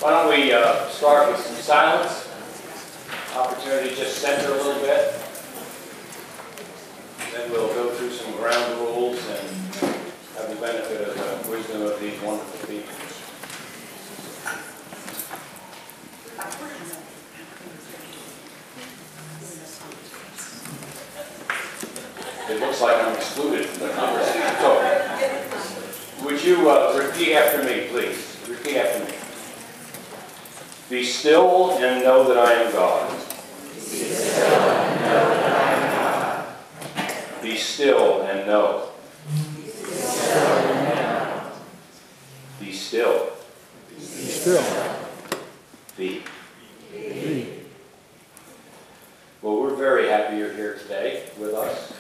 Why don't we start with some silence, opportunity to just center a little bit. Then we'll go through some ground rules and have the benefit of the wisdom of these wonderful people. It looks like I'm excluded from the conversation. So, would you repeat after me, please? Repeat after me. Be still and know that I am God. Be still and know that I am God. Be still and know. Be still and know. Be still. Be still. Be. Be. Well, we're very happy you're here today with us.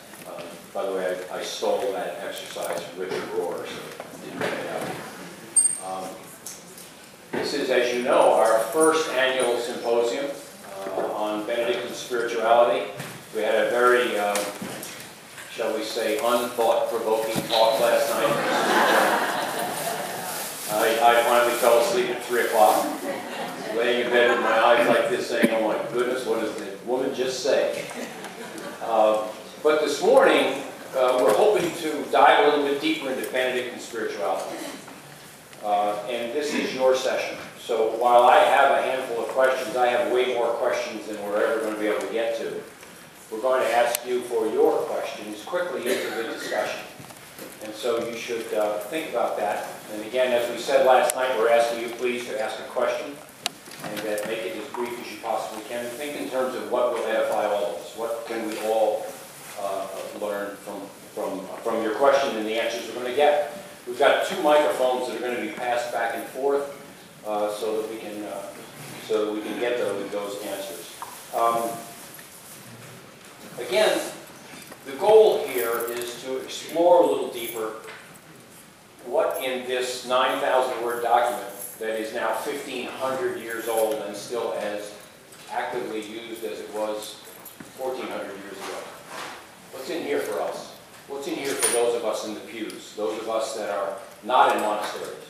By the way, I stole that exercise from Richard Rohr, so didn't get it out. This is, as you know, our first annual symposium on Benedictine Spirituality. We had a very, shall we say, unthought-provoking talk last night. I finally fell asleep at 3 o'clock, laying in bed with my eyes like this, saying, oh my goodness, what does the woman just say? But this morning, we're hoping to dive a little bit deeper into Benedictine spirituality. And this is your session. So while I have a handful of questions, I have way more questions than we're ever going to be able to get to. We're going to ask you for your questions quickly into the discussion. And so you should think about that. And again, as we said last night, we're asking you please to ask a question and make it as brief as you possibly can. And think in terms of what will edify all of us. What can we all learn from your question and the answers we're going to get. We've got 2 microphones that are going to be passed back and forth so that we can get those answers. Again, the goal here is to explore a little deeper what in this 9,000-word document that is now 1,500 years old and still as actively used as it was 1,400 years ago. What's in here for us? What's in here for those of us in the pews, those of us that are not in monasteries?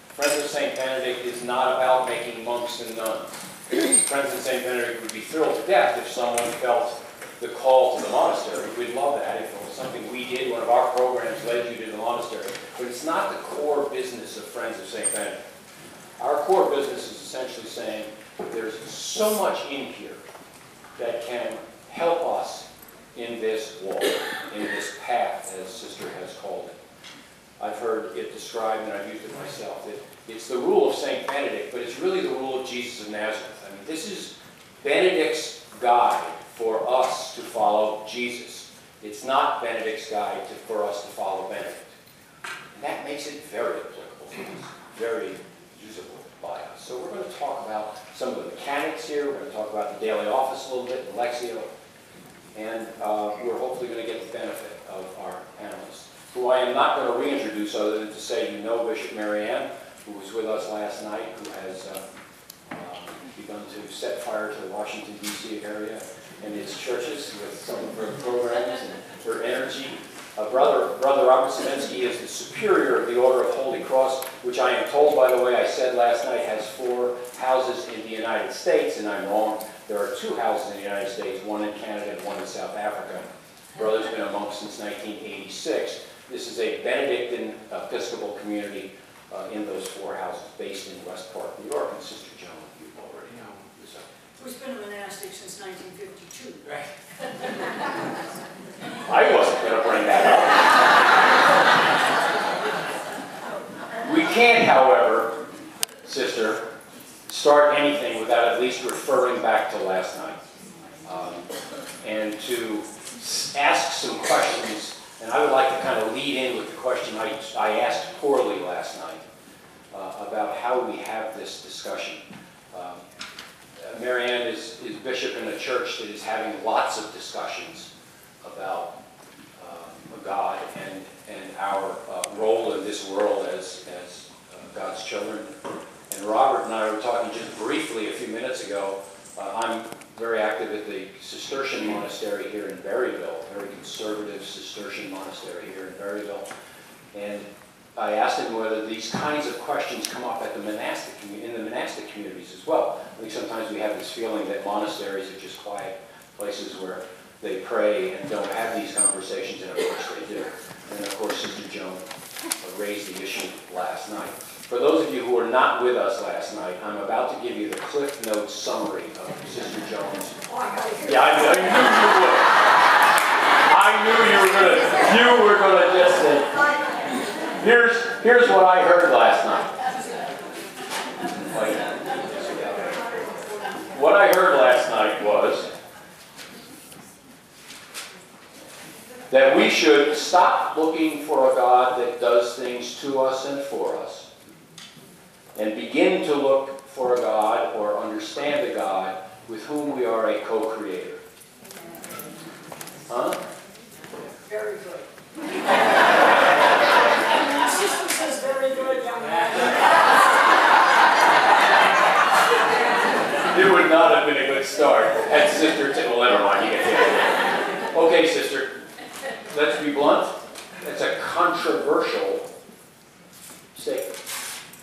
Friends of St. Benedict is not about making monks and nuns. Friends of St. Benedict would be thrilled to death if someone felt the call to the monastery. We'd love that if it was something we did, one of our programs led you to the monastery. But it's not the core business of Friends of St. Benedict. Our core business is essentially saying there's so much in here that can help us in this walk, in this path, as Sister has called it. I've heard it described, and I've used it myself, that it's the rule of St. Benedict, but it's really the rule of Jesus of Nazareth. I mean, this is Benedict's guide for us to follow Jesus. It's not Benedict's guide for us to follow Benedict. And that makes it very applicable to us, very usable by us. So we're going to talk about some of the mechanics here. We're going to talk about the daily office a little bit, the Lectio. And we're hopefully going to get the benefit of our panelists, who I am not going to reintroduce other than to say you know Bishop Mariann, who was with us last night, who has begun to set fire to the Washington, D.C. area and its churches with some of her programs and her energy. Brother Robert Sevensky is the superior of the Order of Holy Cross, which I am told, by the way, I said last night, has 4 houses in the United States, and I'm wrong. There are 2 houses in the United States, one in Canada and one in South Africa. Brother's been a monk since 1986. This is a Benedictine Episcopal community in those 4 houses, based in West Park, New York. And Sister Joan, you already know. Who's been a monastic since 1952. Right. I wasn't going to bring that up. We can't, however, Sister, start anything without at least referring back to last night and to ask some questions. And I would like to kind of lead in with the question I asked poorly last night about how we have this discussion. Mariann is bishop in a church that is having lots of discussions about God and our role in this world as God's children. And Robert and I were talking just briefly a few minutes ago. I'm very active at the Cistercian Monastery here in Berryville, very conservative Cistercian monastery here in Berryville. And I asked him whether these kinds of questions come up at the monastic in the monastic communities as well. I think sometimes we have this feeling that monasteries are just quiet places where they pray and don't have these conversations, and of course they do. And of course, Sister Joan raised the issue last night. For those of you who were not with us last night, I'm about to give you the Cliff Notes summary of Sister Joan's. Yeah, I knew you would. I knew you were gonna just say. Here's what I heard last night. What I heard last night was that we should stop looking for a God that does things to us and for us, and begin to look for a God or understand a God with whom we are a co-creator. Huh? Very good. Sister says very good, young man. It would not have been a good start. And Sister, well, never mind, you get it. Okay, Sister, let's be blunt. It's a controversial statement.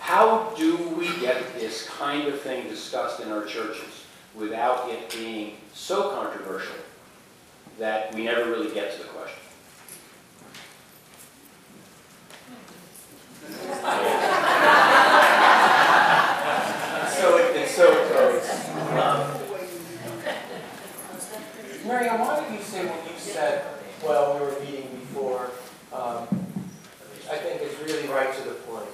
How do we get this kind of thing discussed in our churches without it being so controversial that we never really get to the question? Mariann, why did you say what you said while we were meeting before, I think is really right to the point?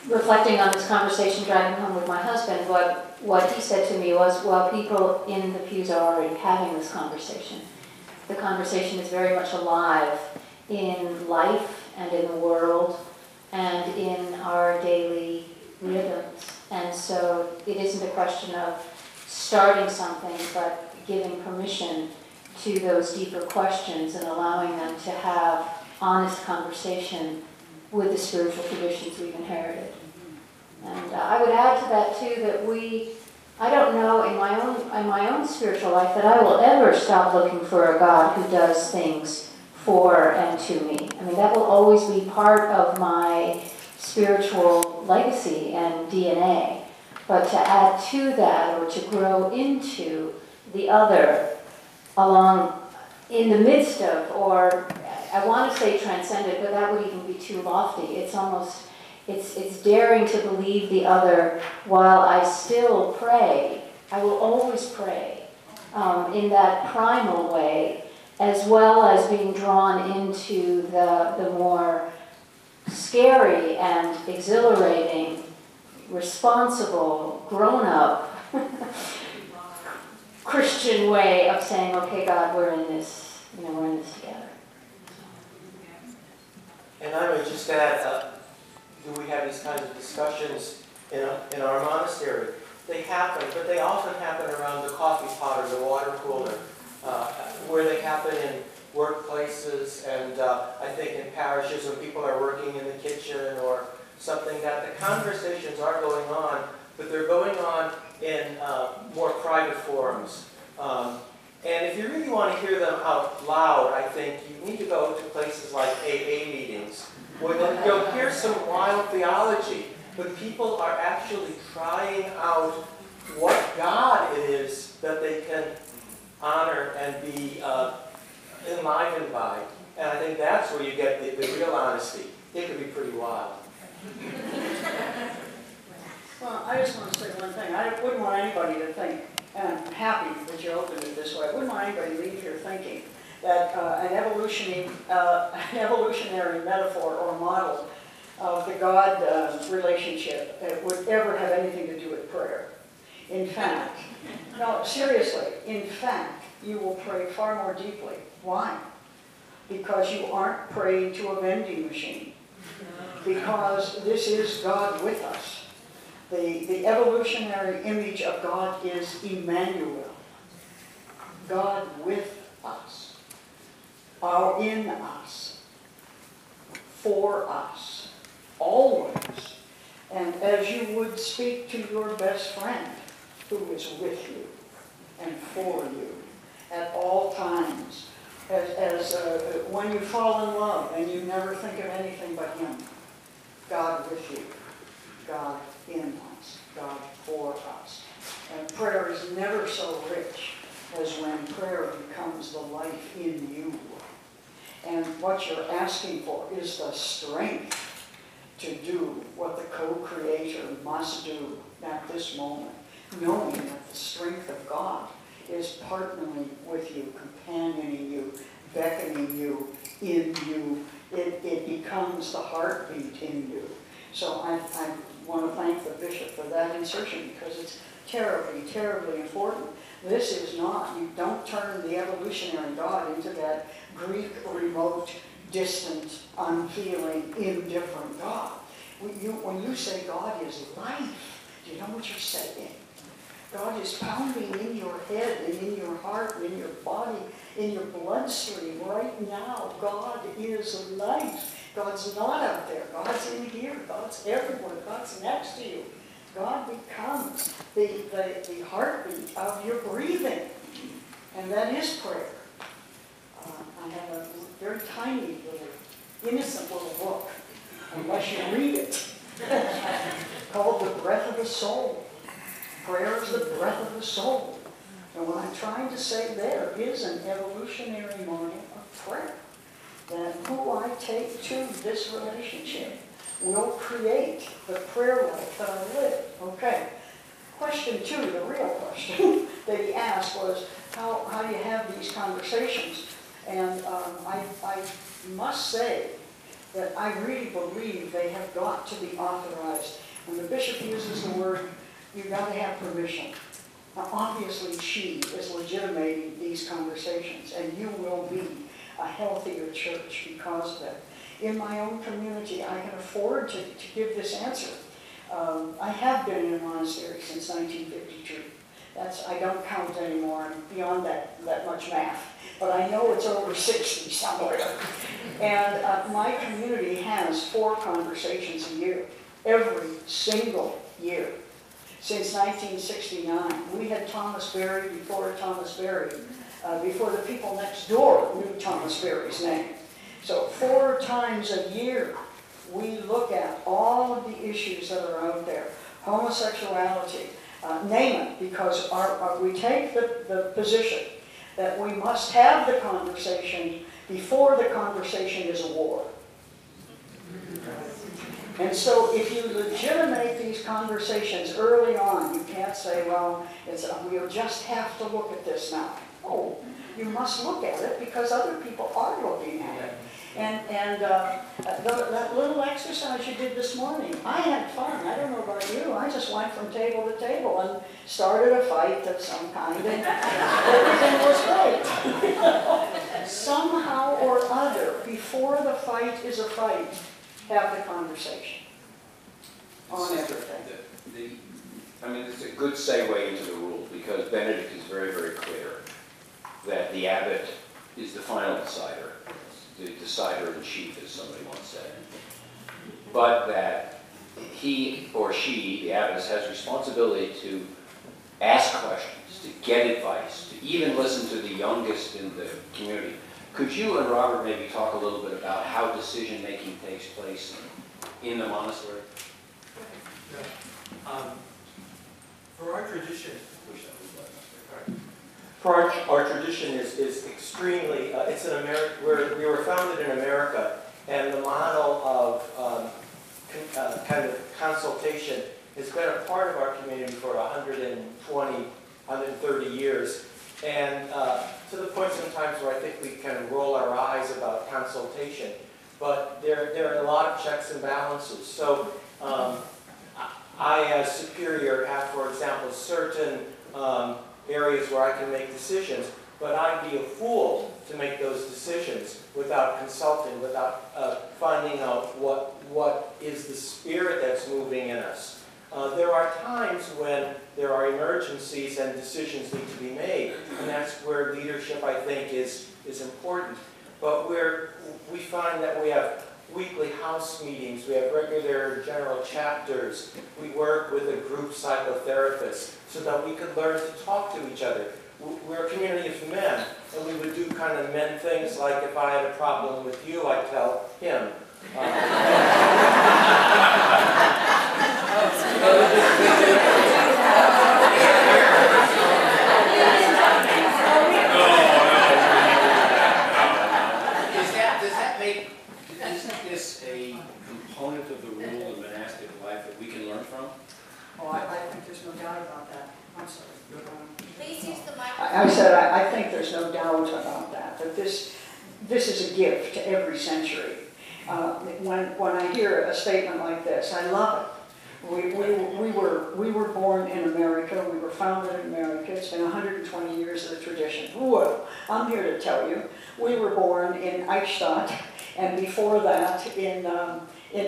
Reflecting on this conversation driving home with my husband, what he said to me was, well, people in the pews are already having this conversation. The conversation is very much alive in life and in the world and in our daily rhythms. And so it isn't a question of starting something, but giving permission to those deeper questions and allowing them to have honest conversation with the spiritual traditions we've inherited. And I would add to that too that I don't know in my own spiritual life that I will ever stop looking for a God who does things for and to me. I mean, that will always be part of my spiritual legacy and DNA. But to add to that or to grow into the other along in the midst of, or I want to say transcended, but that would even be too lofty. It's almost, it's daring to believe the other while I still pray. I will always pray in that primal way, as well as being drawn into the more scary and exhilarating, responsible, grown-up Christian way of saying, okay, God, we're in this, we're in this together. And I would just add, do we have these kinds of discussions in our monastery? They happen, but they often happen around the coffee pot or the water cooler, where they happen in workplaces and I think in parishes when people are working in the kitchen or something, that the conversations are going on, but they're going on in more private forums. And if you really want to hear them out loud, I think you need to go to places like AA meetings, where you'll hear some wild theology, but people are actually trying out what God it is that they can honor and be enlivened by. And I think that's where you get the real honesty. It can be pretty wild. Well, I just want to say one thing. I wouldn't want anybody to think, and I'm happy that you opened it this way, I wouldn't want anybody to leave here thinking that an evolutionary metaphor or model of the God relationship would ever have anything to do with prayer. In fact, no, seriously, in fact, you will pray far more deeply. Why? Because you aren't praying to a vending machine. Because this is God with us. The evolutionary image of God is Emmanuel. God with us. In us. For us. Always. And as you would speak to your best friend, who is with you and for you at all times, When you fall in love and you never think of anything but Him, God with you, God in us, God for us. And prayer is never so rich as when prayer becomes the life in you. And what you're asking for is the strength to do what the co-creator must do at this moment, knowing that the strength of God is partnering with you, companioning you, beckoning you, in you. It becomes the heartbeat in you. So I want to thank the bishop for that insertion, because it's terribly, terribly important. This is not, you don't turn the evolutionary God into that Greek, remote, distant, unfeeling, indifferent God. When you say God is life, do you know what you're saying? God is pounding in your head and in your heart and in your body, in your bloodstream right now. God is life. God's not out there. God's in here. God's everywhere. God's next to you. God becomes the heartbeat of your breathing. And that is prayer. I have a very tiny little, innocent little book, unless you read it, called The Breath of the Soul. Prayer is the breath of the soul. And what I'm trying to say there is an evolutionary model of prayer. That who I take to this relationship will create the prayer life that I live. Okay. Question 2, the real question that he asked was, how do you have these conversations? And I must say that I really believe they have got to be authorized. When the bishop uses the word, you've got to have permission. Now, obviously, she is legitimating these conversations, and you will be a healthier church because of it. In my own community, I can afford to give this answer. I have been in a monastery since 1952. I don't count anymore. I'm beyond that much math. But I know it's over 60 somewhere. And my community has 4 conversations a year, every single year. Since 1969, we had Thomas Berry before Thomas Berry, before the people next door knew Thomas Berry's name. So 4 times a year, we look at all of the issues that are out there. Homosexuality, name it, because we take the position that we must have the conversation before the conversation is a war. And so if you legitimate these conversations early on, you can't say, well, we'll just have to look at this now. Oh, you must look at it because other people are looking at it. And that little exercise you did this morning, I had fun. I don't know about you. I just went from table to table and started a fight of some kind, and everything was great. Somehow or other, before the fight is a fight, have the conversation on everything. It's a good segue into the rule, because Benedict is very, very clear that the abbot is the final decider, the decider in chief, as somebody once said. But that he or she, the abbess, has responsibility to ask questions, to get advice, to even listen to the youngest in the community. Could you and Robert maybe talk a little bit about how decision-making takes place in the monastery? For our tradition, our tradition is extremely, it's an we were founded in America, and the model of kind of consultation has been a part of our community for 120, 130 years. And to the point sometimes where I think we kind of roll our eyes about consultation. But there are a lot of checks and balances. So I, as superior, have, for example, certain areas where I can make decisions, but I'd be a fool to make those decisions without consulting, without finding out what is the spirit that's moving in us. There are times when there are emergencies and decisions need to be made, and that's where leadership, I think, is important. But we find that we have weekly house meetings. We have regular general chapters. We work with a group psychotherapist so that we could learn to talk to each other. We're a community of men, and we would do kind of men things like if I had a problem with you, I'd tell him. Isn't this a component of the rule of monastic life that we can learn from? Oh, I think there's no doubt about that. I'm sorry. Please use the microphone. I said, I think there's no doubt about that, that this is a gift to every century. When I hear a statement like this, I love it. We were born in America. We were founded in America. It's been 120 years of the tradition. Well, I'm here to tell you, we were born in Eichstätt, and before that in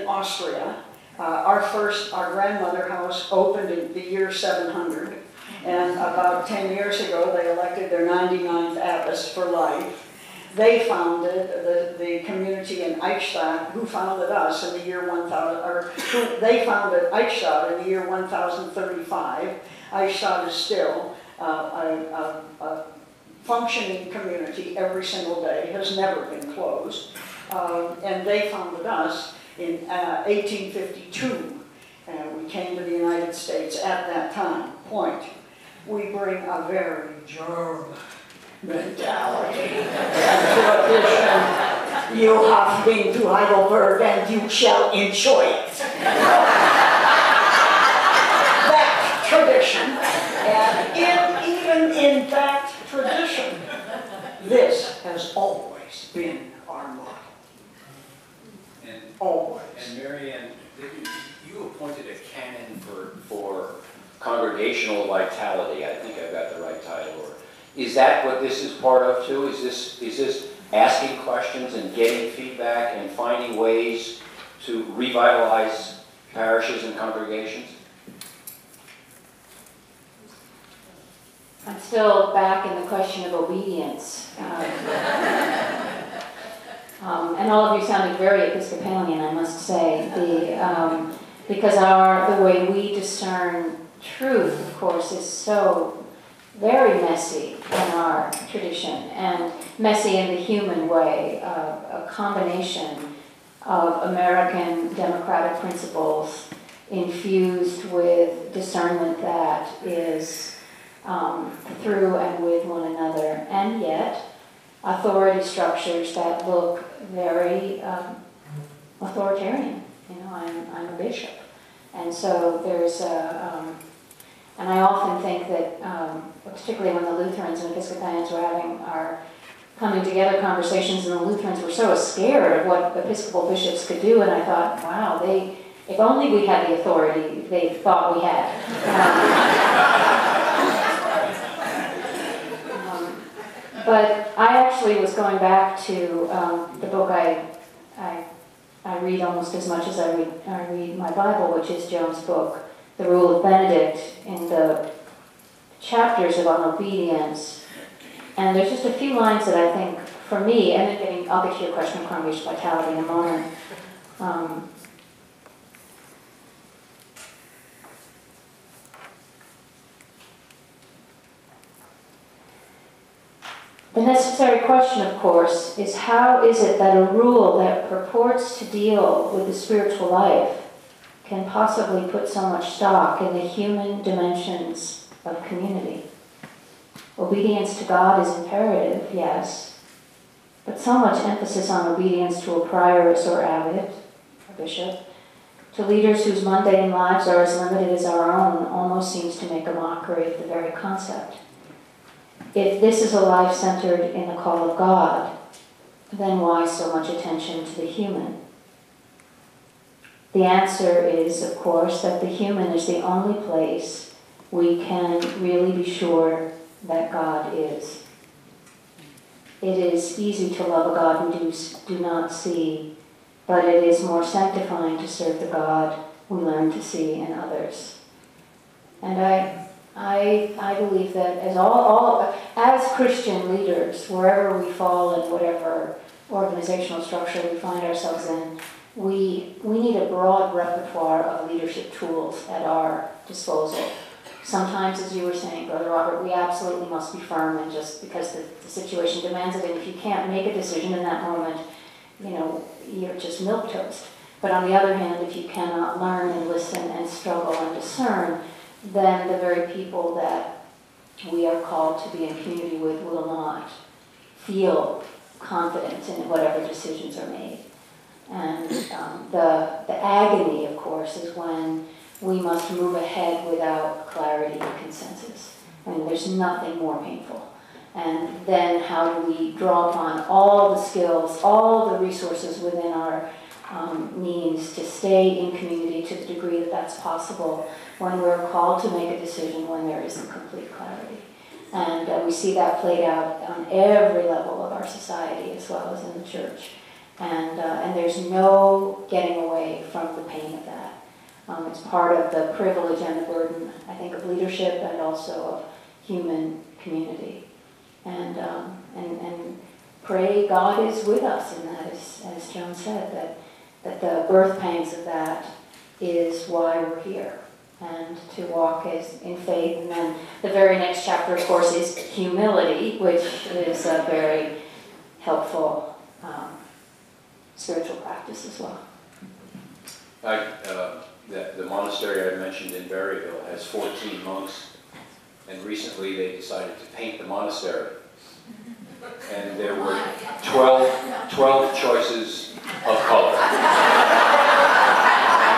Austria. Our grandmother house opened in the year 700, and about 10 years ago they elected their 99th abbess for life. They founded the community in Eichstätt, who founded us in the year 1000, they founded Eichstätt in the year 1035. Eichstätt is still a functioning community every single day, has never been closed. And they founded us in 1852. We came to the United States at that time. Point. We bring a very German mentality and tradition. You have been to Heidelberg and you shall enjoy it. That tradition, and even in that tradition, this has always been our model. Always. And Mariann, you appointed a canon for congregational vitality. I think I've got the right title. Is that what this is part of too? Is this asking questions and getting feedback and finding ways to revitalize parishes and congregations? I'm still back in the question of obedience. And all of you sounded very Episcopalian, I must say, because the way we discern truth, of course, is so very messy in our tradition, and messy in the human way, a combination of American democratic principles infused with discernment that is through and with one another, and yet authority structures that look very authoritarian. You know, I'm a bishop, and so there's and I often think that, particularly when the Lutherans and Episcopalians were having our coming together conversations, and the Lutherans were so scared of what Episcopal bishops could do, and I thought, wow, if only we had the authority they thought we had. But I actually was going back to the book I read almost as much as I read my Bible, which is Joan's book, The Rule of Benedict, in the chapters about obedience. And there's just a few lines that I think, for me, and then I'll get to your question of congregational vitality in a moment. The necessary question, of course, is how is it that a rule that purports to deal with the spiritual life can possibly put so much stock in the human dimensions of community? Obedience to God is imperative, yes, but so much emphasis on obedience to a prioress or abbot, a bishop, to leaders whose mundane lives are as limited as our own, almost seems to make a mockery of the very concept. If this is a life centered in the call of God, then why so much attention to the human? The answer is, of course, that the human is the only place we can really be sure that God is. It is easy to love a God we do not see, but it is more sanctifying to serve the God we learn to see in others. And I believe that as Christian leaders, wherever we fall in organizational structure we find ourselves in, we need a broad repertoire of leadership tools at our disposal. Sometimes, as you were saying, Brother Robert, we absolutely must be firm, and just because the situation demands it, and if you can't make a decision in that moment, you're just milquetoast. But on the other hand, if you cannot learn and listen and struggle and discern, then the very people that we are called to be in community with will not feel confident in whatever decisions are made. And the agony, of course, is when we must move ahead without clarity and consensus. I mean, there's nothing more painful. And then how do we draw upon all the skills, all the resources within our means to stay in community to the degree that that's possible when we're called to make a decision when there isn't complete clarity. And we see that played out on every level of our society as well as in the church. And there's no getting away from the pain of that. It's part of the privilege and the burden, I think, of leadership and also of human community. And pray God is with us in that, as Joan said, that the birth pangs of that is why we're here, and to walk in faith. And then the very next chapter, of course, is humility, which is a very helpful spiritual practice as well. The monastery I mentioned in Berryville has 14 monks, and recently they decided to paint the monastery. And there were 12 choices of color.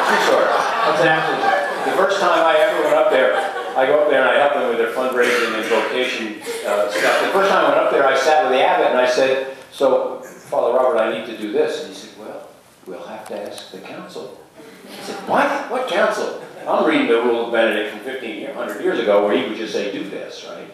True story. That's an absolute. The first time I ever went up there, I go up there and I help them with their fundraising and vocation stuff. The first time I went up there, I sat with the abbot and I said, "So, Father Robert, I need to do this." And he said, "Well, we'll have to ask the council." I said, "What? What council?" I'm reading the rule of Benedict from 1,500 years ago where he would just say, "Do this," right?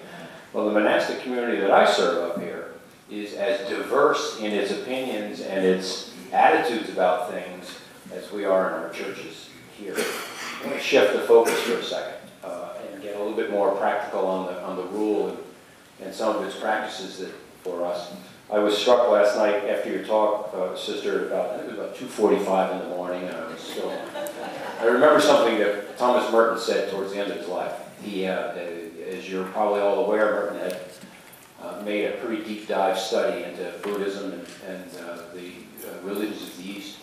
Well, the monastic community that I serve up here is as diverse in its opinions and its attitudes about things as we are in our churches here. I'm going to shift the focus for a second and get a little bit more practical on the rule and some of its practices that for us. I was struck last night after your talk, Sister, I think it was about 2:45 in the morning, and I remember something that Thomas Merton said towards the end of his life. He, as you're probably all aware, Merton had made a pretty deep dive study into Buddhism and the religions of the East.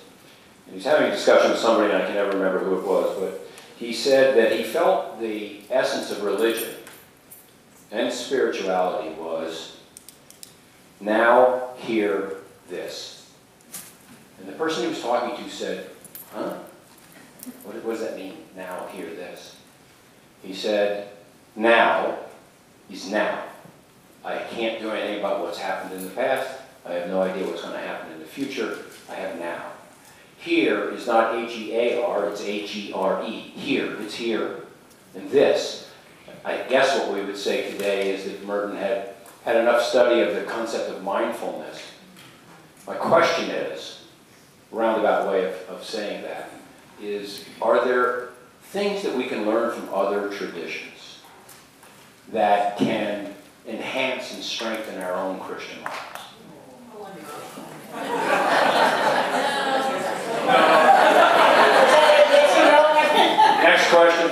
And he's having a discussion with somebody, and I can never remember who it was, but he said that he felt the essence of religion and spirituality was, now hear this. And the person he was talking to said, "Huh? What does that mean, now hear this?" He said, now is now. I can't do anything about what's happened in the past. I have no idea what's going to happen in the future. I have now. Here is not H-E-A-R, it's H-E-R-E. Here, it's here. And this, I guess what we would say today is that Merton had enough study of the concept of mindfulness. My question is, roundabout way of saying that, is are there things that we can learn from other traditions that can enhance and strengthen our own Christian lives? Next question.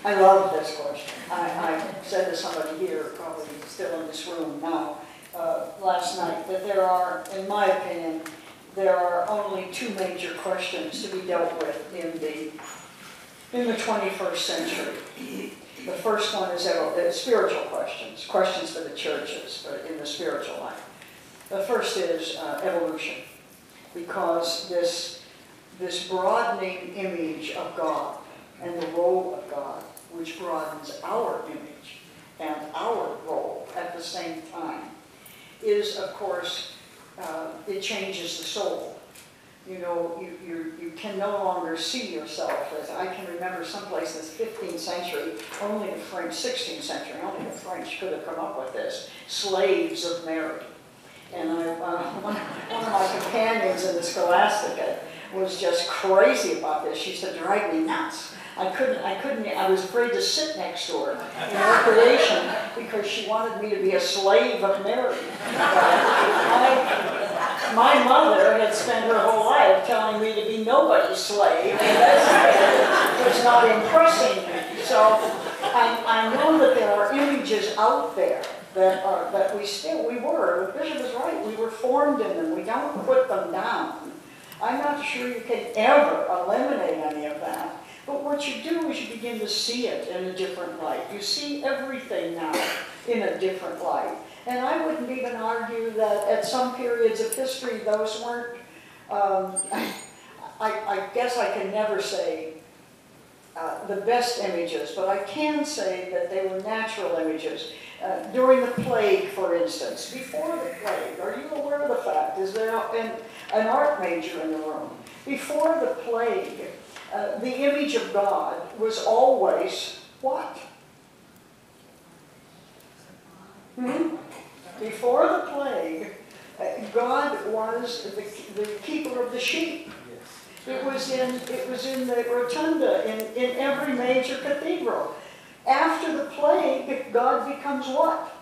I love this question. I said to somebody here, probably still in this room now, last night, that there are, in my opinion, there are only two major questions to be dealt with in the 21st century. The first one is spiritual questions, questions for the churches in the spiritual life. The first is evolution, because this broadening image of God and the role of God, which broadens our image and our role at the same time, is, of course, it changes the soul. You know, you can no longer see yourself as, I can remember someplace in the 15th century, only the French, 16th century, only the French could have come up with this, slaves of Mary. And one of my companions in the Scholastica was just crazy about this. She used to drive me nuts. I was afraid to sit next to her in recreation because she wanted me to be a slave of Mary. My mother had spent her whole life telling me to be nobody's slave, and that was not impressing me. So I know that there are images out there that we were. The bishop is right. We were formed in them. We don't put them down. I'm not sure you can ever eliminate any of that. But what you do is you begin to see it in a different light. You see everything now in a different light. And I wouldn't even argue that at some periods of history those weren't, I guess I can never say the best images, but I can say that they were natural images. During the plague, for instance, before the plague, are you aware of the fact? Is there an art major in the room? Before the plague, the image of God was always what? Before the plague, God was the keeper of the sheep. It was in the rotunda in every major cathedral. After the plague, God becomes what?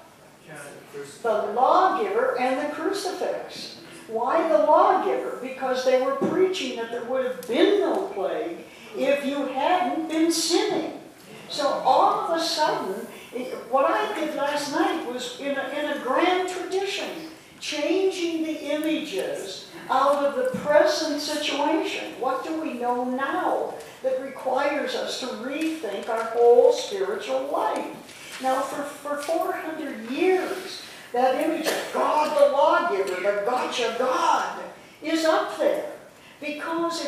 The lawgiver and the crucifix. Why the lawgiver? Because they were preaching that there would have been no plague if you hadn't been sinning. So all of a sudden, what I did last night was in a grand tradition, changing the images out of the present situation. What do we know now that requires us to rethink our whole spiritual life? Now, for 400 years, that image of God the lawgiver, the gotcha God, is up there. Because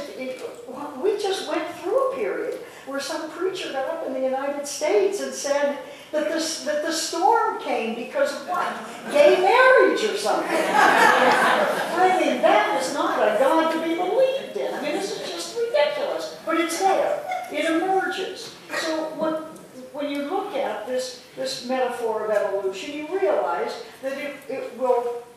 we just went through a period where some preacher got up in the United States and said that the storm came because of what? Gay marriage or something. I mean, that is not a God to be believed in. I mean, this is just ridiculous. But it's there. It emerges. So when you look at this metaphor of evolution, you realize that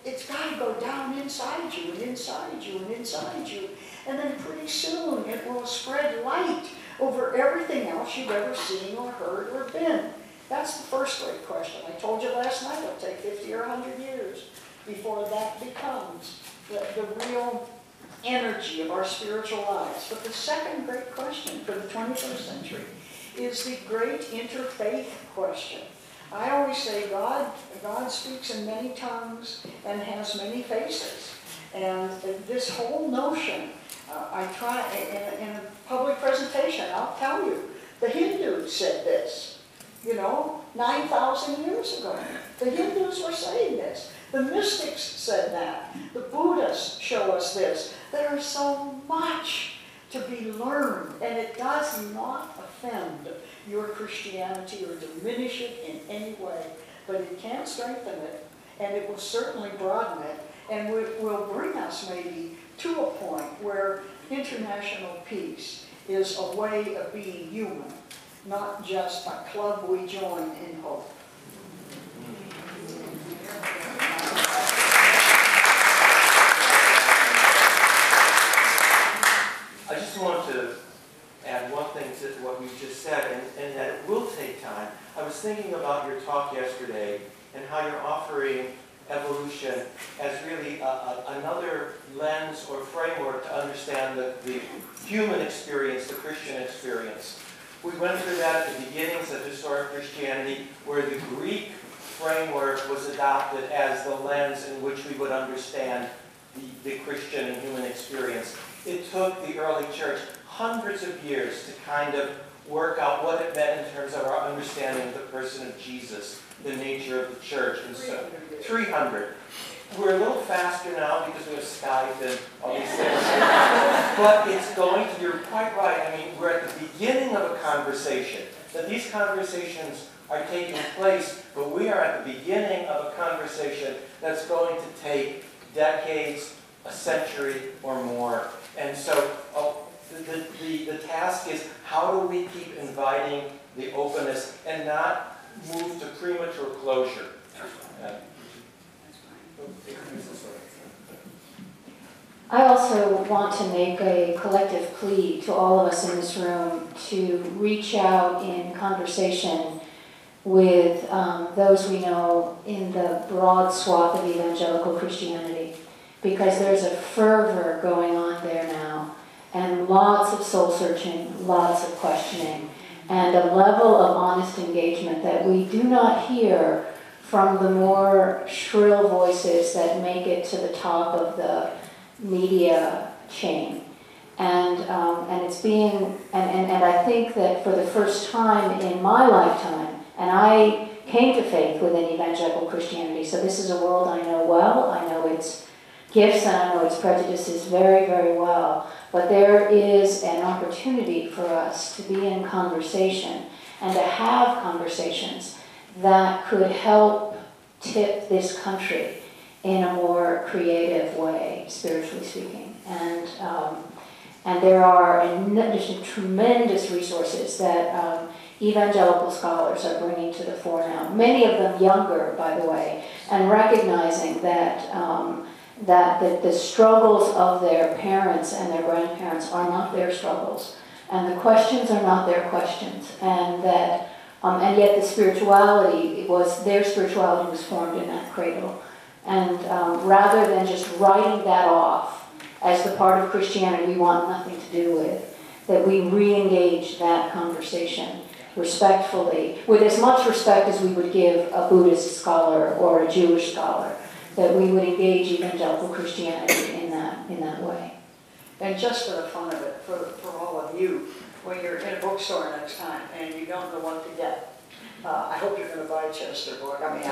it's got to go down inside you and inside you and inside you. And then pretty soon it will spread light over everything else you've ever seen or heard or been. That's the first great question. I told you last night it'll take 50 or 100 years before that becomes the real energy of our spiritual lives. But the second great question for the 21st century is the great interfaith question. I always say God speaks in many tongues and has many faces. And this whole notion, I try in a public presentation, I'll tell you, the Hindus said this, 9,000 years ago. The Hindus were saying this. The mystics said that. The Buddhists show us this. There is so much to be learned, and it does not offend your Christianity or diminish it in any way, but it can strengthen it, and it will certainly broaden it, and will bring us maybe to a point where international peace is a way of being human, not just a club we join in hope. I just want to add one thing to what you just said, and that it will take time. I was thinking about your talk yesterday and how you're offering evolution as really another lens or framework to understand the human experience, the Christian experience. We went through that at the beginnings of historic Christianity, where the Greek framework was adopted as the lens in which we would understand the Christian and human experience. It took the early church hundreds of years to kind of work out what it meant in terms of our understanding of the person of Jesus, the nature of the church, and so 300. We're a little faster now because we have Skype and all these things. But it's going to, you're quite right. I mean, we're at the beginning of a conversation. That these conversations are taking place, but we are at the beginning of a conversation that's going to take decades, a century, or more. And so the task is, how do we keep inviting the openness and not move to premature closure? I also want to make a collective plea to all of us in this room to reach out in conversation with those we know in the broad swath of evangelical Christianity, because there's a fervor going on there now, and lots of soul searching, lots of questioning, and a level of honest engagement that we do not hear from the more shrill voices that make it to the top of the media chain. And it's being, and I think that for the first time in my lifetime, and I came to faith within evangelical Christianity, so this is a world I know well. I know its gifts and I know its prejudices very, very well. But there is an opportunity for us to be in conversation and to have conversations that could help tip this country in a more creative way, spiritually speaking. And there are just tremendous resources that evangelical scholars are bringing to the fore now, many of them younger, by the way, and recognizing that that the struggles of their parents and their grandparents are not their struggles, and the questions are not their questions, and that and yet the spirituality their spirituality was formed in that cradle, and rather than just writing that off as the part of Christianity we want nothing to do with, that we re-engage that conversation respectfully, with as much respect as we would give a Buddhist scholar or a Jewish scholar, that we would engage evangelical Christianity in that way. And just for the fun of it, for all of you, when you're in a bookstore next time and you don't know what to get, I hope you're going to buy a Chittister book. I mean,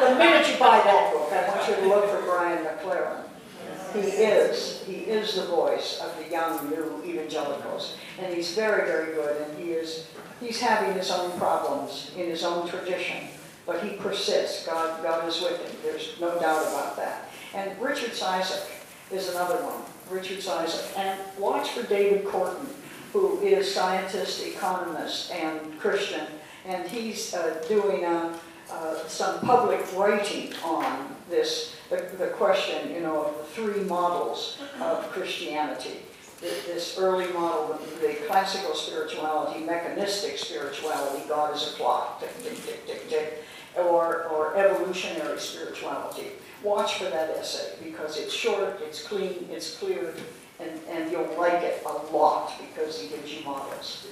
the minute you buy that book, I want you to look for Brian McLaren. He is the voice of the young, new evangelicals, and he's very, very good, and he's having his own problems in his own tradition, but he persists. God is with him. There's no doubt about that. And Richard Cizik is another one. Richard Cizik. And watch for David Corton, who is scientist, economist, and Christian, and he's doing some public writing on this, the question, of the three models of Christianity. This early model, the classical spirituality, mechanistic spirituality, God is a clock, tick, tick, tick, tick, tick, or evolutionary spirituality. Watch for that essay, because it's short, it's clean, it's clear, and you'll like it a lot because he gives you models.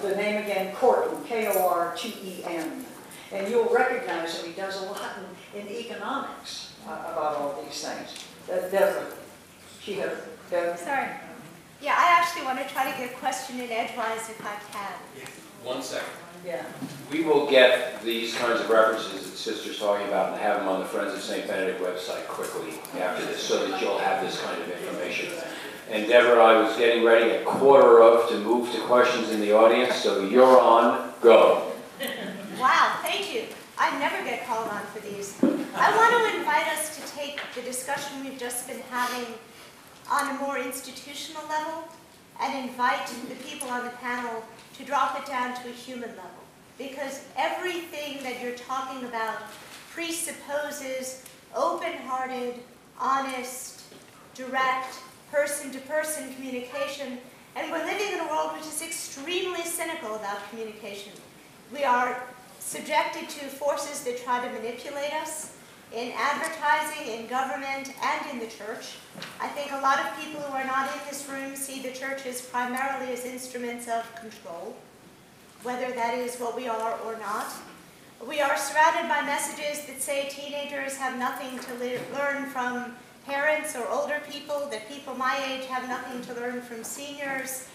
The name again, Corton, K-O-R-T-E-N. And you'll recognize him. He does a lot in economics about all these things. Deborah, Deborah. Sorry. Yeah, I actually want to try to get a question in edgewise if I can. 1 second. Yeah. We will get these kinds of references that Sister's talking about and have them on the Friends of St. Benedict website quickly after this, so that you'll have this kind of information. And Deborah, I was getting ready at 1:15 to move to questions in the audience, so you're on. Go. Wow, thank you. I never get called on for these. I want to invite us to take the discussion we've just been having on a more institutional level and invite the people on the panel to drop it down to a human level. Because everything that you're talking about presupposes open-hearted, honest, direct, person-to-person communication, and we're living in a world which is extremely cynical about communication. We are subjected to forces that try to manipulate us in advertising, in government, and in the church. I think a lot of people who are not in this room see the churches primarily as instruments of control, whether that is what we are or not. We are surrounded by messages that say teenagers have nothing to learn from parents or older people, that people my age have nothing to learn from seniors.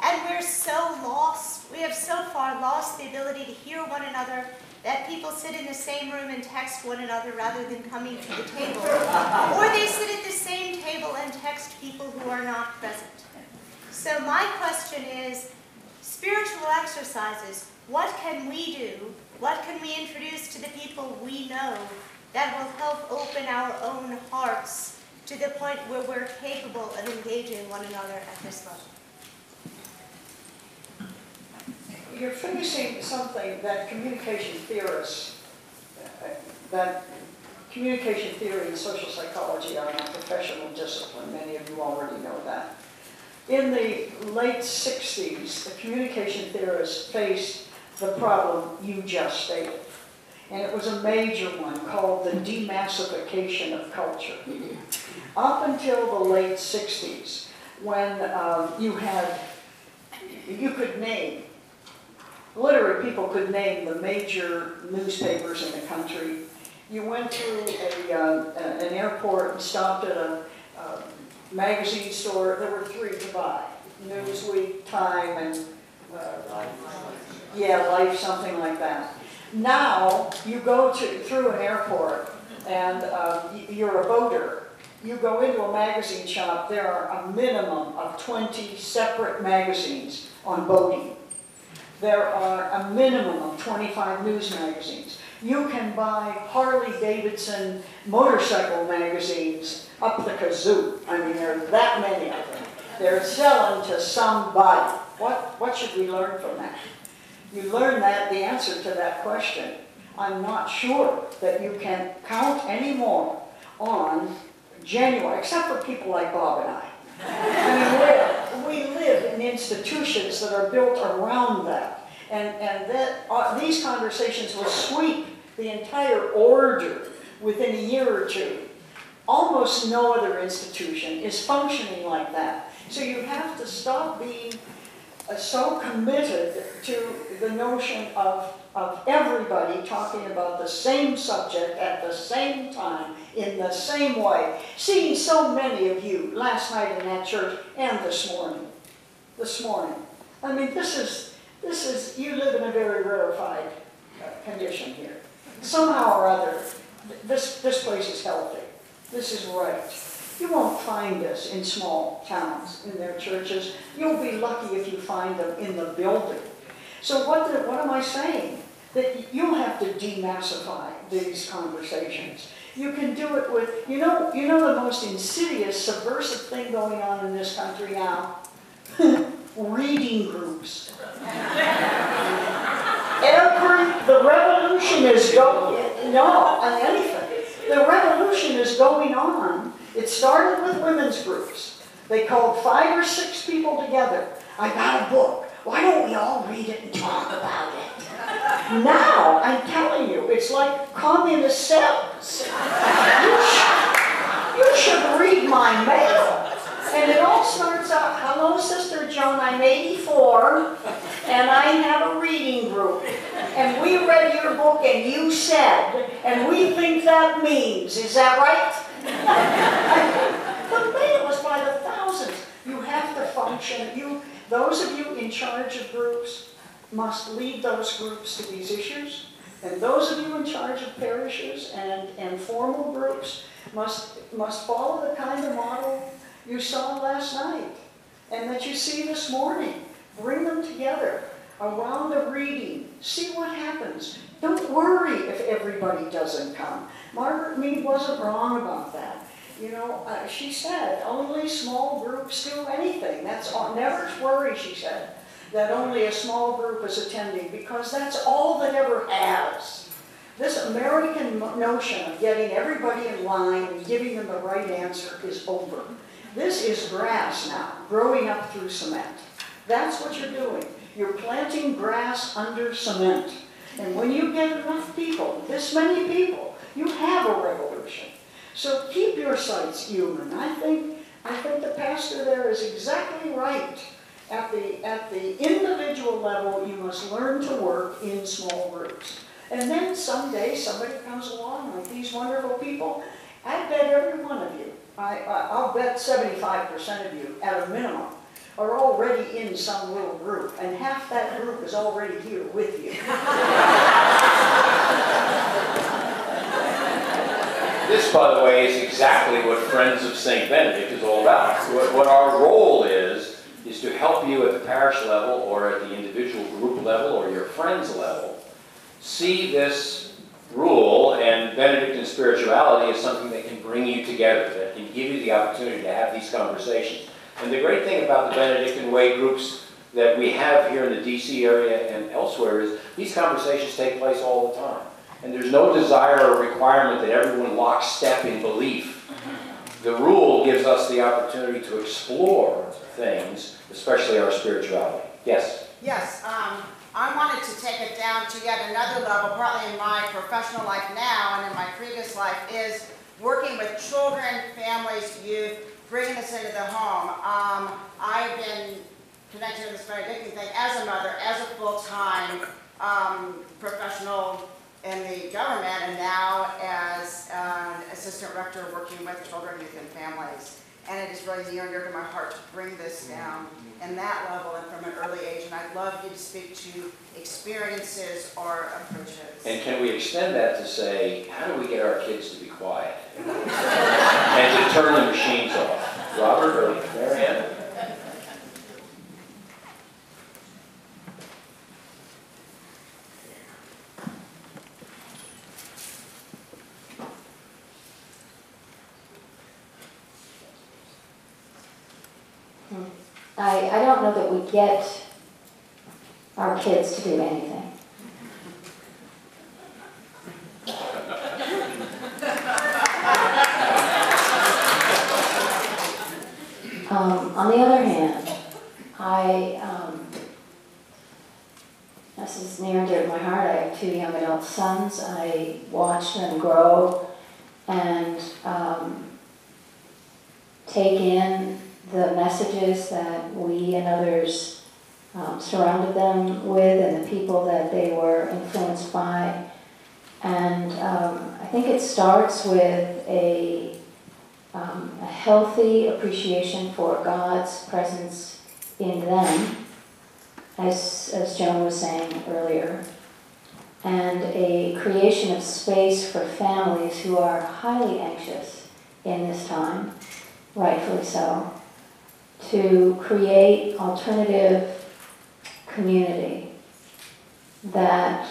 And we're so lost, we have so far lost the ability to hear one another that people sit in the same room and text one another rather than coming to the table. Or they sit at the same table and text people who are not present. So my question is, spiritual exercises, what can we do, what can we introduce to the people we know that will help open our own hearts to the point where we're capable of engaging one another at this level? You're finishing something that communication theorists, that communication theory and social psychology are my professional discipline. Many of you already know that. In the late 60s, the communication theorists faced the problem you just stated. And it was a major one called the demassification of culture. Up until the late 60s, when you could name, literate people could name the major newspapers in the country. You went through an airport and stopped at a magazine store. There were 3 to buy: Newsweek, Time, and Life, something like that. Now you go through an airport and you're a boater. You go into a magazine shop. There are a minimum of 20 separate magazines on boating. There are a minimum of 25 news magazines. You can buy Harley-Davidson motorcycle magazines up the kazoo. I mean, there are that many of them. They're selling to somebody. What should we learn from that? You learn that the answer to that question. I'm not sure that you can count anymore on genuine, except for people like Bob and I. I mean, we live in institutions that are built around that. And these conversations will sweep the entire order within a year or two. Almost no other institution is functioning like that. So you have to stop being so committed to the notion of everybody talking about the same subject at the same time, in the same way. Seeing so many of you last night in that church and this morning. I mean, this is, you live in a very rarefied condition here. Somehow or other, this place is healthy. This is right. You won't find this in small towns, in their churches. You'll be lucky if you find them in the building. So what am I saying? That you'll have to demassify these conversations. You can do it with, you know the most insidious, subversive thing going on in this country now? Reading groups. The revolution is going, the revolution is going on. It started with women's groups. They called 5 or 6 people together. I got a book. Why don't we all read it and talk about it? Now, I'm telling you, it's like communist cells. You should read my mail. And it all starts out, hello, Sister Joan, I'm 84, and I have a reading group. And we read your book, and you said, and we think that means, is that right? The mail is by the thousands. You have to function. Those of you in charge of groups must lead those groups to these issues. And those of you in charge of parishes and formal groups must follow the kind of model you saw last night and that you see this morning. Bring them together around a reading. See what happens. Don't worry if everybody doesn't come. Margaret Mead wasn't wrong about that. She said only small groups do anything. That's all. Never worry, she said, that only a small group is attending, because that's all that ever has. This American notion of getting everybody in line and giving them the right answer is over. This is grass now, growing up through cement. That's what you're doing. You're planting grass under cement. And when you get enough people, this many people, you have a revolution. So keep your sights human. I think the pastor there is exactly right. At the individual level, you must learn to work in small groups. And then someday somebody comes along like these wonderful people. I bet every one of you, I'll bet 75% of you at a minimum, are already in some little group, and half that group is already here with you. This, by the way, is exactly what Friends of St. Benedict is all about. What our role is to help you at the parish level or at the individual group level or your friends level see this rule and Benedictine spirituality as something that can bring you together, that can give you the opportunity to have these conversations. And the great thing about the Benedictine Way groups that we have here in the DC area and elsewhere is these conversations take place all the time. And there's no desire or requirement that everyone lockstep in belief. The rule gives us the opportunity to explore things, especially our spirituality. Yes? Yes, I wanted to take it down to yet another level, partly in my professional life now and in my previous life, is working with children, families, youth, bringing this into the home. I've been connected to this Benedictine thing as a mother, as a full-time professional in the government, and now as an assistant rector working with children, youth, and families. And it is really near and dear to my heart to bring this down in that level and from an early age. And I'd love you to speak to experiences or approaches. And can we extend that to say, how do we get our kids to be quiet? And to turn the machines off? Robert or Mariann? I don't know that we get our kids to do anything. On the other hand, this is near and dear to my heart. I have 2 young adult sons. I watch them grow and take in the messages that we and others surrounded them with, and the people that they were influenced by. And I think it starts with a healthy appreciation for God's presence in them, as Joan was saying earlier, and a creation of space for families who are highly anxious in this time, rightfully so, to create alternative community that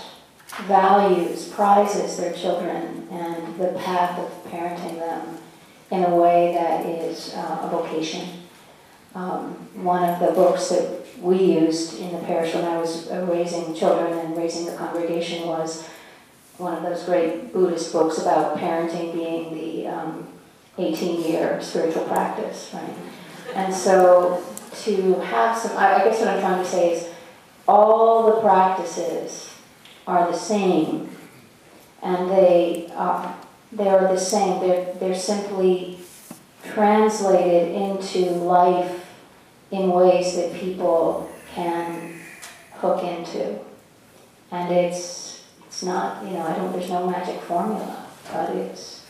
values, prizes their children and the path of parenting them in a way that is a vocation. One of the books that we used in the parish when I was raising children and raising the congregation was one of those great Buddhist books about parenting being the 18-year spiritual practice, right? And so to have some, I guess what I'm trying to say is all the practices are the same, and they're the same. They're simply translated into life in ways that people can hook into. And it's not, there's no magic formula, but it's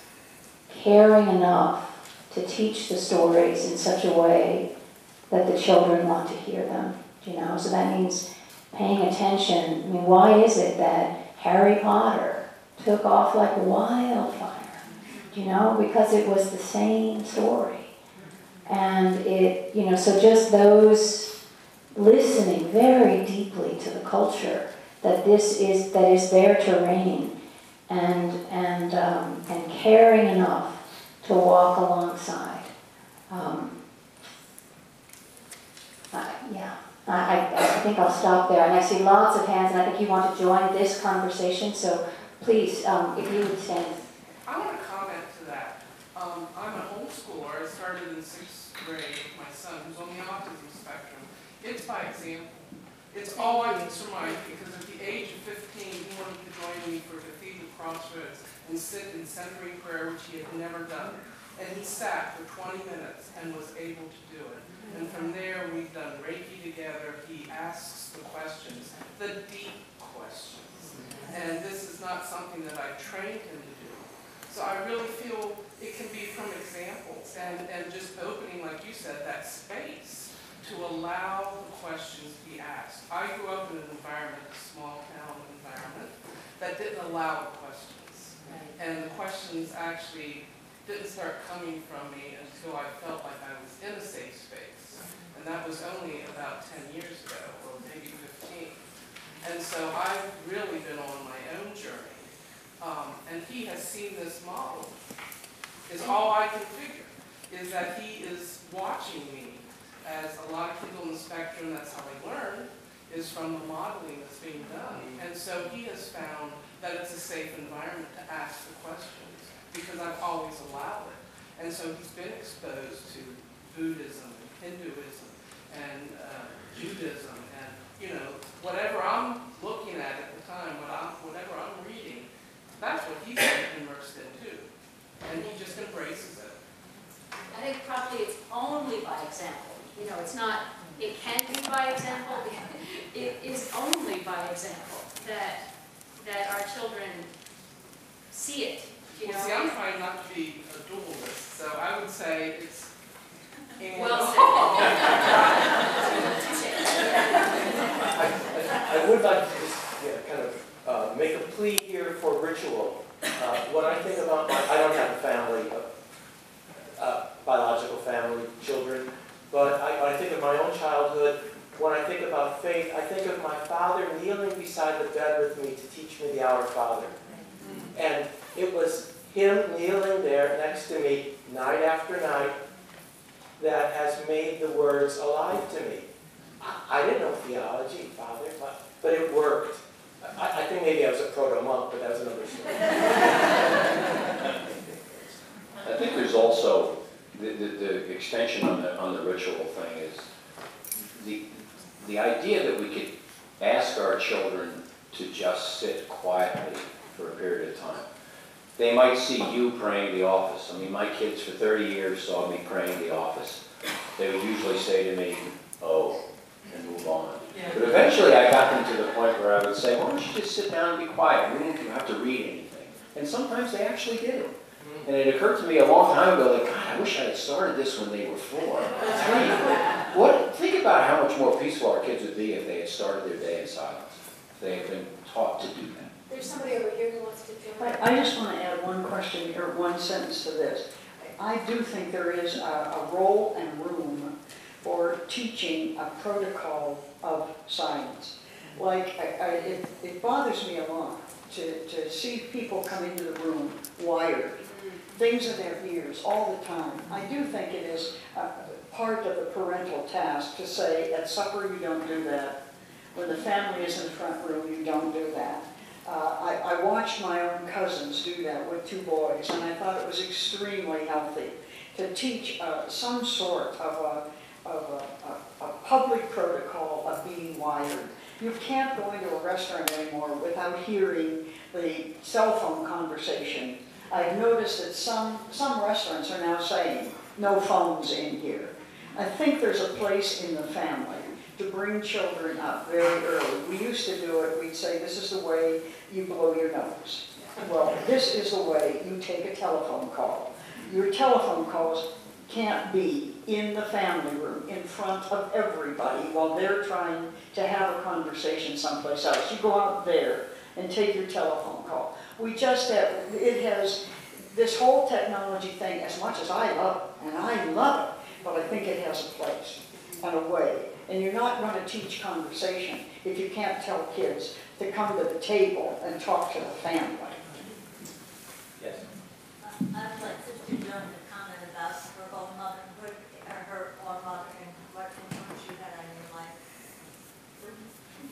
caring enough to teach the stories in such a way that the children want to hear them, So that means paying attention. I mean, why is it that Harry Potter took off like wildfire? Because it was the same story. And it, so just those listening very deeply to the culture, that is their terrain, and caring enough to walk alongside. I think I'll stop there. And I see lots of hands, and I think you want to join this conversation, so please, if you would stand. I want to comment to that. I'm a homeschooler. I started in 6th grade with my son, who's on the autism spectrum. It's by example. It's all I can surmise, because at the age of 15, he wanted to join me for Cathedral Crossroads and sit in centering prayer, which he had never done. And he sat for 20 minutes and was able to do it. And from there, we've done Reiki together. He asks the questions, the deep questions. And this is not something that I trained him to do. So I really feel it can be from examples and just opening, like you said, that space to allow the questions to be asked. I grew up in an environment, a small town environment, that didn't allow the questions. And the questions actually didn't start coming from me until I felt like I was in a safe space. And that was only about 10 years ago, or maybe 15. And so I've really been on my own journey. And he has seen this model. Is all I can figure, is that he is watching me. As a lot of people on the spectrum, that's how they learn, is from the modeling that's being done. And so he has found that it's a safe environment to ask the questions because I've always allowed it. And so he's been exposed to Buddhism and Hinduism and Judaism and, you know, whatever I'm looking at the time, whatever I'm reading, that's what he's been immersed in too. And he just embraces it. I think probably it's only by example. You know, it's not, it can be by example, it is only by example that our children see it. You know? Well, see, I'm trying not to be a dualist, so I would say it's Well I would like to just kind of make a plea here for ritual. When I think about I don't have a family, biological family, children, but when I think of my own childhood, when I think about faith, I think of my father kneeling beside the bed with me to teach me the Our Father. And it was him kneeling there next to me night after night that has made the words alive to me. I didn't know theology, Father, but it worked. I think maybe I was a proto-monk, but that's another story. I think there's also the extension on the ritual thing is the idea that we could ask our children to just sit quietly for a period of time. They might see you praying the office. I mean, my kids for 30 years saw me praying the office. They would usually say to me, "Oh," and move on. Yeah. But eventually I got them to the point where I would say, "Why don't you just sit down and be quiet? We don't have to read anything." And sometimes they actually did it. And it occurred to me a long time ago, like, God, I wish I had started this when they were 4, 3. Think about how much more peaceful our kids would be if they had started their day in silence. If they had been taught to do that. There's somebody over here who wants to join. I just want to add one question or one sentence to this. I do think there is a role and room for teaching a protocol of silence. Like, it bothers me a lot to see people come into the room wired, things in their ears all the time. I do think it is part of the parental task to say, at supper you don't do that. When the family is in the front room, you don't do that. I watched my own cousins do that with 2 boys, and I thought it was extremely healthy to teach some sort of a public protocol of being wired. You can't go into a restaurant anymore without hearing the cell phone conversation. I've noticed that some restaurants are now saying, "No phones in here." I think there's a place in the family to bring children up very early. We used to do it, we'd say, "This is the way you blow your nose." Well, this is the way you take a telephone call. Your telephone calls can't be in the family room in front of everybody while they're trying to have a conversation someplace else. You go out there and take your telephone call. We just have, it has this whole technology thing, as much as I love it, and I love it, but I think it has a place and a way. And you're not going to teach conversation if you can't tell kids to come to the table and talk to the family. Yes. I'd like Sister Joan to comment about her own motherhood, or her own mother, and what influence you had on your life.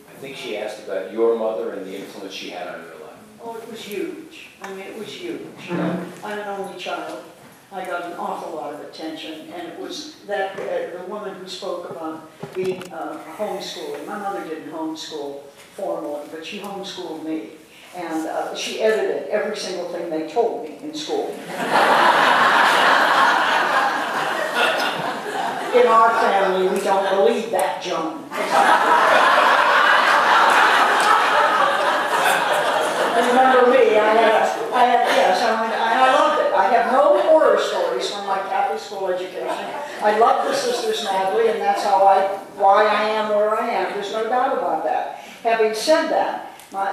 I think she asked about your mother and the influence she had on your life. Oh, it was huge. I mean, it was huge. I'm an only child. I got an awful lot of attention, and it was that the woman who spoke about being homeschooling. My mother didn't homeschool formally, but she homeschooled me. And she edited every single thing they told me in school. In our family, we don't believe that, Joan. Remember me, I loved it. I have no horror stories from my Catholic school education. I love the sisters madly, and that's why I am where I am. There's no doubt about that. Having said that,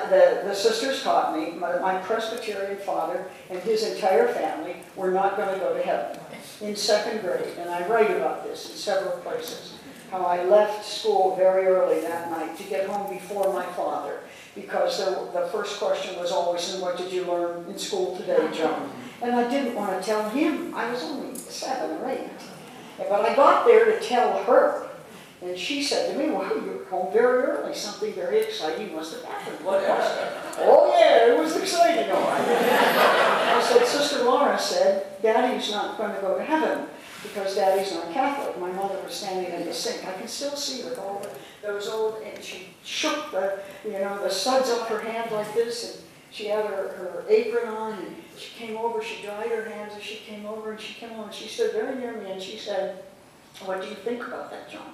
the sisters taught me, my Presbyterian father and his entire family were not going to go to heaven in 2nd grade, and I write about this in several places, how I left school very early that night to get home before my father, because the first question was always, "And what did you learn in school today, Joan?" And I didn't want to tell him. I was only 7 or 8. But I got there to tell her. And she said to me, well, you were home very early. Something very exciting must have happened. What was it? Oh, yeah, it was exciting, all right. I said, Sister Laura said, Daddy's not going to go to heaven because Daddy's not Catholic. My mother was standing in the sink. I can still see with all those old, and she shook the suds up her hand like this, and she had her apron on, and she came over, she dried her hands as she came over, and she came over, and she stood very near me, and she said, what do you think about that, John?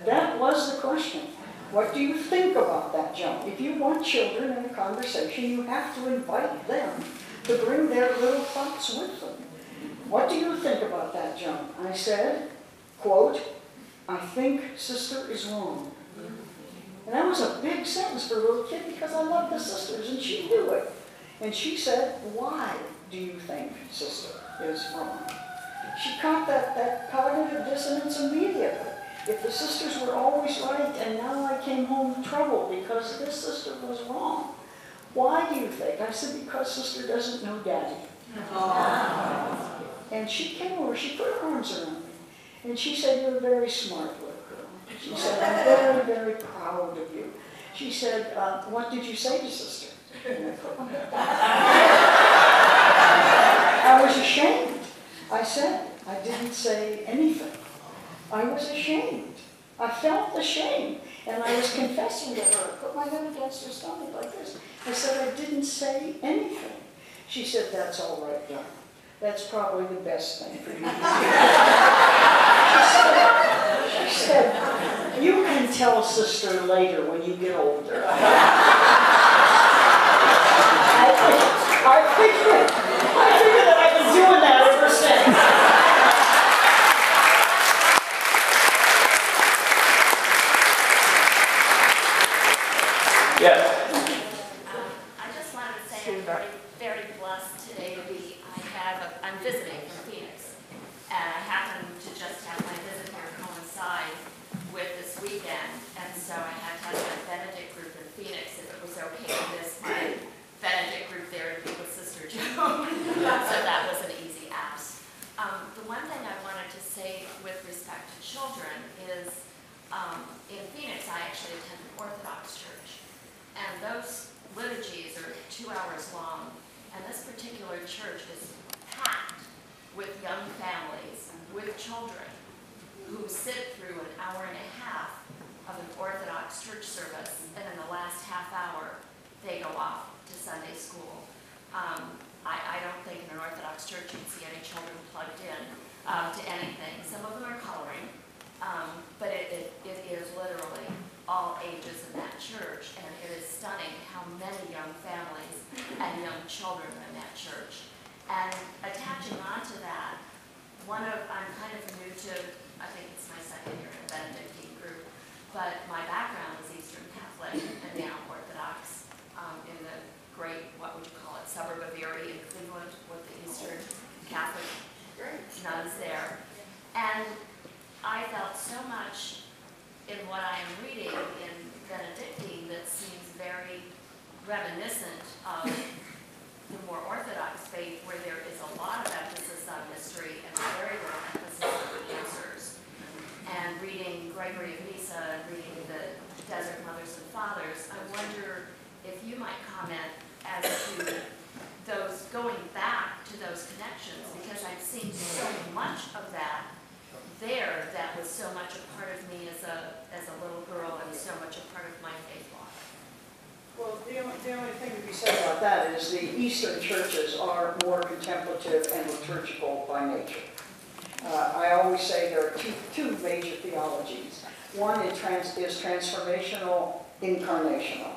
That was the question. What do you think about that, Joan? If you want children in a conversation, you have to invite them to bring their little thoughts with them. What do you think about that, Joan? I said, quote, I think Sister is wrong. And that was a big sentence for a little kid because I love the sisters and she knew it. And she said, why do you think Sister is wrong? She caught that cognitive dissonance immediately. If the sisters were always right and now I came home troubled because this sister was wrong. Why do you think? I said, because Sister doesn't know Daddy. And she came over, she put her arms around me. And she said, you're a very smart little girl. She said, I'm very, very proud of you. She said, what did you say to Sister? And I put my head down. I was ashamed. I said, I didn't say anything. I was ashamed. I felt ashamed. And I was confessing to her. I put my head against her stomach like this. I said, I didn't say anything. She said, that's all right, darling. That's probably the best thing for you to do. She said, you can tell Sister later when you get older. I figured that I've been doing that ever since. Yes. I just wanted to say I'm very, very blessed today to be, I'm visiting from Phoenix, and I happen to just have my visit here coincide with this weekend, and so I had to have my Benedict group in Phoenix if it was okay to miss my Benedict group there to be with Sister Joan. So that was an easy ask. The one thing I wanted to say with respect to children is in Phoenix I actually attend an Orthodox church. And those liturgies are 2 hours long, and this particular church is packed with young families, with children, who sit through an hour and a half of an Orthodox church service, and in the last half hour, they go off to Sunday school. I don't think in an Orthodox church you can see any children plugged in to anything. Some of them are coloring, but it is literally all ages in that church, and it is stunning how many young families and young children are in that church. And attaching on to that, I'm kind of new to, I think it's my second year in a Benedictine group, but my background is Eastern Catholic and now Orthodox in the great, what would you call it, suburb of Erie in Cleveland with the Eastern Catholic nuns there. And I felt so much in what I am reading in Benedictine that seems very reminiscent of the more Orthodox faith, where there is a lot of emphasis on mystery and very little emphasis on answers. And reading Gregory of Nyssa and reading the Desert Mothers and Fathers, I wonder if you might comment as to those, going back to those connections, because I've seen so much of that there that was so much a part of me as a little girl and so much a part of my faith walk. Well, the only thing to be said about that is the Eastern churches are more contemplative and liturgical by nature. I always say there are two major theologies. One is transformational, incarnational.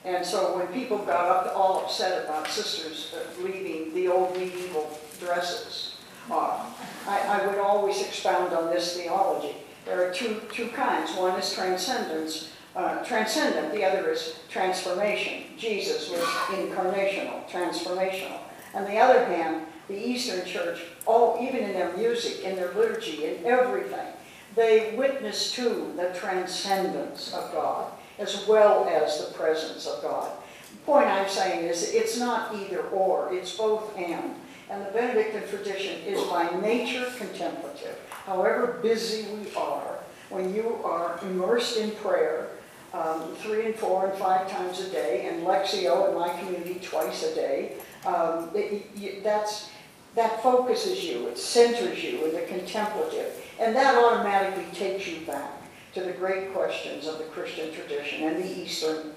And so when people got all upset about sisters leaving the old medieval dresses, I would always expound on this theology. There are two kinds. One is transcendent, the other is transformation. Jesus was incarnational, transformational. On the other hand, the Eastern Church, even in their music, in their liturgy, in everything, they witness to the transcendence of God as well as the presence of God. The point I'm saying is it's not either or, it's both and. And the Benedictine tradition is by nature contemplative. however busy we are, when you are immersed in prayer 3 and 4 and 5 times a day, and Lectio in my community twice a day, that focuses you, it centers you in the contemplative, and that automatically takes you back to the great questions of the Christian tradition and the Eastern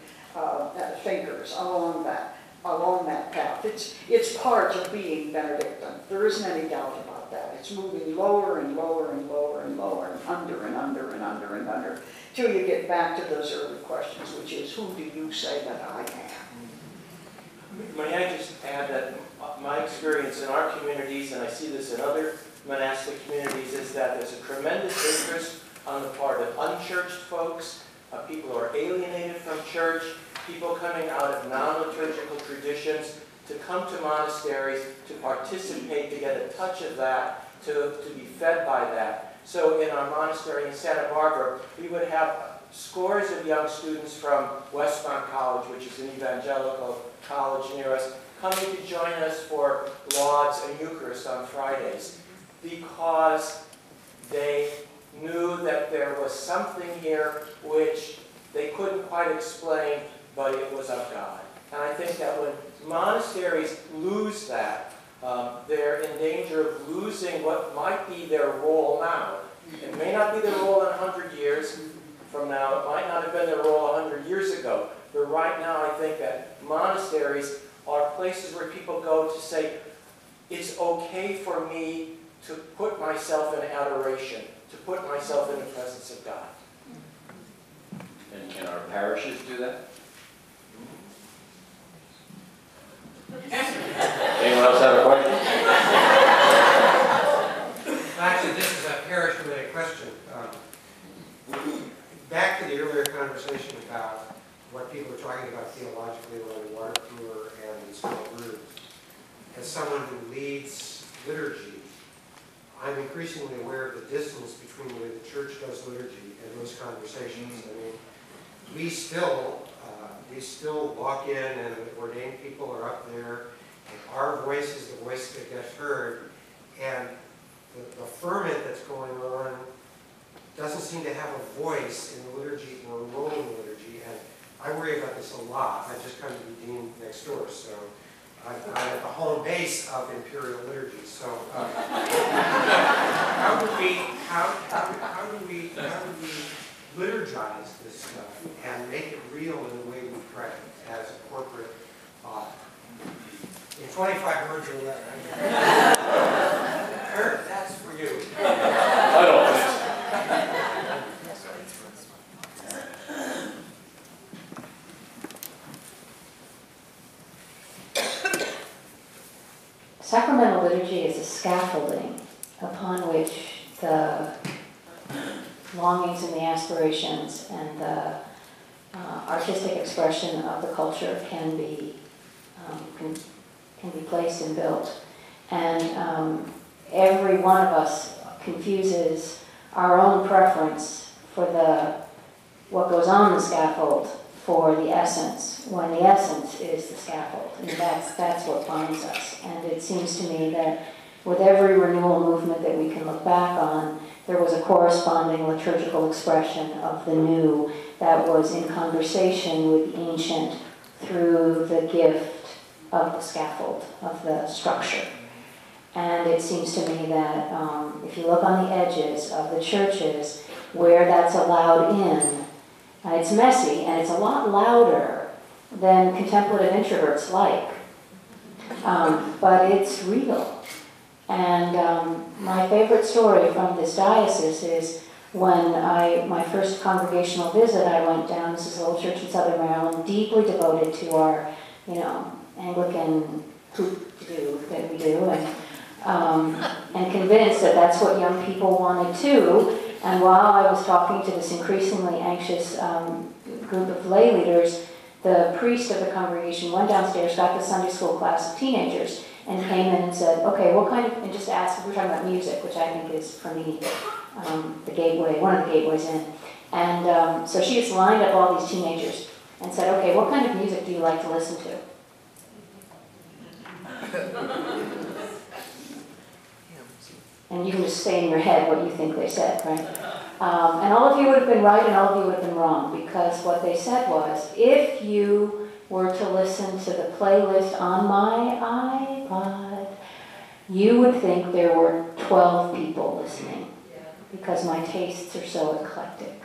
thinkers along that path. It's part of being Benedictine. There isn't any doubt about that. It's moving lower and lower and lower and lower and under and under and under and under till you get back to those early questions, which is, who do you say that I am? May I just add that my experience in our communities, and I see this in other monastic communities, is that there's a tremendous interest on the part of unchurched folks, people who are alienated from church, people coming out of non-liturgical traditions, to come to monasteries, to participate, to get a touch of that, to be fed by that. So in our monastery in Santa Barbara, we would have scores of young students from Westmont College, which is an evangelical college near us, coming to join us for Lauds and Eucharist on Fridays, because they knew that there was something here which they couldn't quite explain, but it was of God. And I think that when monasteries lose that, they're in danger of losing what might be their role now. It may not be their role in 100 years from now. It might not have been their role 100 years ago. But right now, I think that monasteries are places where people go to say, it's okay for me to put myself in adoration, to put myself in the presence of God. And can our parishes do that? Anyone else have a question? Actually, this is a parish-related question. Back to the earlier conversation about what people are talking about theologically around water cooler and small groups. As someone who leads liturgy, I'm increasingly aware of the distance between the way the church does liturgy and those conversations. I mean, we still walk in and the ordained people are up there, and our voice is the voice that gets heard, and the ferment that's going on doesn't seem to have a voice in the liturgy or a role in the liturgy, and I worry about this a lot. I just come to be dean next door, so I'm at the home base of imperial liturgy. So how do we liturgize this stuff and make it real in the way we pray as a corporate body? In 25 words or less. Eric, that's for you. I don't think. Sacramental liturgy is a scaffolding upon which the longings and the aspirations and the artistic expression of the culture can be placed and built. And every one of us confuses our own preference for what goes on the scaffold for the essence, when the essence is the scaffold. And that's what binds us. And it seems to me that with every renewal movement that we can look back on, there was a corresponding liturgical expression of the new that was in conversation with the ancient through the gift of the scaffold, of the structure. And it seems to me that if you look on the edges of the churches where that's allowed in, it's messy and it's a lot louder than contemplative introverts like, but it's real. And my favorite story from this diocese is when my first congregational visit, I went down, this is a little church in Southern Maryland, deeply devoted to our, Anglican hoop-de-doo that we do, and convinced that that's what young people wanted too. And while I was talking to this increasingly anxious group of lay leaders, the priest of the congregation went downstairs, got the Sunday school class of teenagers, and came in and said, okay, what kind of, and just asked, we're talking about music, which I think is, for me, the gateway, one of the gateways in. And so she just lined up all these teenagers and said, okay, what kind of music do you like to listen to? And you can just say in your head what you think they said, right? And all of you would have been right and all of you would have been wrong, because what they said was, if you were to listen to the playlist on my iPod, you would think there were 12 people listening, because my tastes are so eclectic.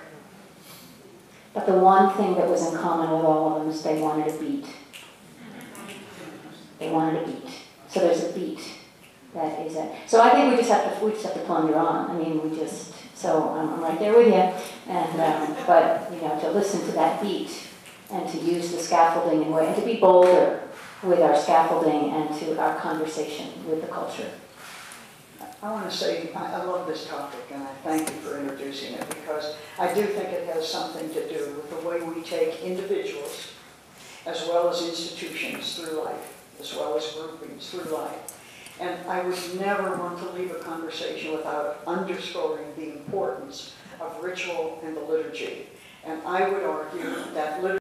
But the one thing that was in common with all of them is they wanted a beat. They wanted a beat. So there's a beat. That is it. So I think we just have to plunder on. I mean, so I'm right there with you. And but to listen to that beat and to use the scaffolding in way, and to be bolder with our scaffolding and to our conversation with the culture. I want to say I love this topic, and I thank you for introducing it, because I do think it has something to do with the way we take individuals as well as institutions through life, as well as groupings through life. And I would never want to leave a conversation without underscoring the importance of ritual and the liturgy. And I would argue that liturgy